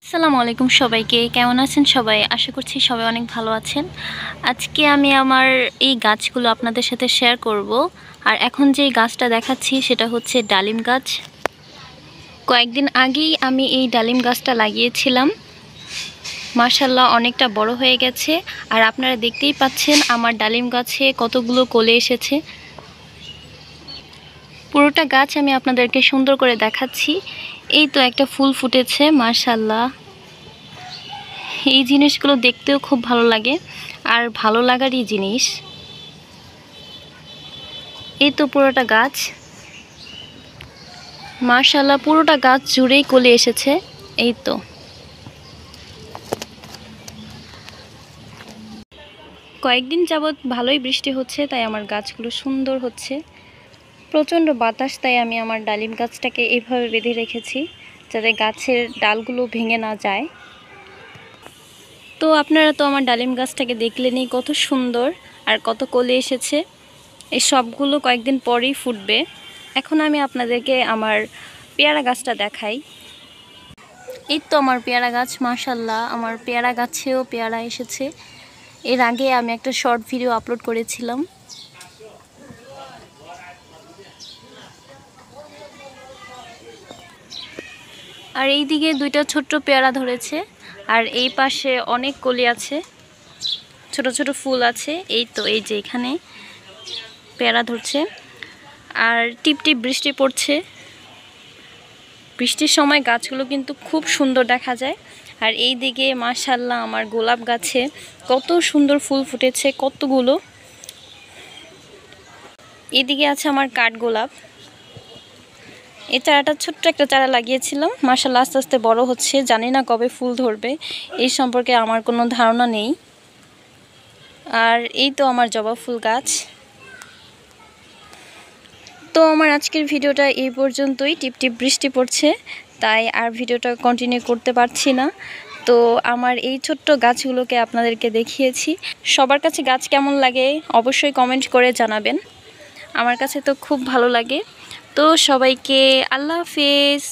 আসসালামু আলাইকুম সবাইকে। কেমন আছেন সবাই? আশা করছি সবাই অনেক ভালো আছেন। আজকে আমি আমার এই গাছগুলো আপনাদের সাথে শেয়ার করব। আর এখন যেই গাছটা দেখাচ্ছি সেটা হচ্ছে ডালিম গাছ। কয়েকদিন আগেই আমি এই ডালিম গাছটা লাগিয়েছিলাম। মাশাআল্লাহ অনেকটা বড় হয়ে গেছে। আর আপনারা দেখতেই পাচ্ছেন আমার ডালিম গাছে কতগুলো কলি এসেছে। পুরোটা গাছ আমি আপনাদেরকে সুন্দর করে দেখাচ্ছি। এই তো একটা ফুল ফুটেছে, মাশাআল্লাহ। এই জিনিসগুলো দেখতেও খুব ভালো লাগে, আর ভালো লাগারই জিনিস। এই তো পুরোটা গাছ, মাশাআল্লাহ পুরোটা গাছ জুড়েই কলি এসেছে। এই তো কয়েকদিন যাবৎ ভালোই বৃষ্টি হচ্ছে, তাই আমার গাছগুলো সুন্দর হচ্ছে। প্রচণ্ড বাতাস, তাই আমি আমার ডালিম গাছটাকে এইভাবে বেঁধে রেখেছি যাতে গাছের ডালগুলো ভেঙে না যায়। তো আপনারা তো আমার ডালিম গাছটাকে দেখলেনই, কত সুন্দর আর কত কলি এসেছে। এই সবগুলো কয়েকদিন পরেই ফুটবে। এখন আমি আপনাদেরকে আমার পেয়ারা গাছটা দেখাই। এই তো আমার পেয়ারা গাছ, মাশাআল্লাহ আমার পেয়ারা গাছেও পেয়ারা এসেছে। এর আগে আমি একটা শর্ট ভিডিও আপলোড করেছিলাম। আর এই দিকে দুইটা ছোট্ট পেয়ারা ধরেছে, আর এই পাশে অনেক কলি আছে, ছোট ছোট ফুল আছে। এই তো এই যে এখানে পেয়ারা ধরছে, আর টিপ টিপ বৃষ্টি পড়ছে। বৃষ্টির সময় গাছগুলো কিন্তু খুব সুন্দর দেখা যায়। আর এই দিকে মাশাআল্লাহ আমার গোলাপ গাছে কত সুন্দর ফুল ফুটেছে, কতগুলো। এদিকে আছে আমার কাঠগোলাপ। এই চারাটা ছোট্ট একটা চারা লাগিয়েছিলাম, মাশাআল্লাহ আস্তে আস্তে বড় হচ্ছে। জানি না কবে ফুল ধরবে, এই সম্পর্কে আমার কোনো ধারণা নেই। আর এই তো আমার জবা ফুল গাছ। তো আমার আজকের ভিডিওটা এই পর্যন্তই। টিপটিপ বৃষ্টি পড়ছে, তাই আর ভিডিওটা কন্টিনিউ করতে পারছি না। তো আমার এই ছোট্ট গাছগুলোকে আপনাদেরকে দেখিয়েছি। সবার কাছে গাছ কেমন লাগে অবশ্যই কমেন্ট করে জানাবেন। আমার কাছে তো খুব ভালো লাগে। তো সবাইকে আল্লাহ হাফেজ।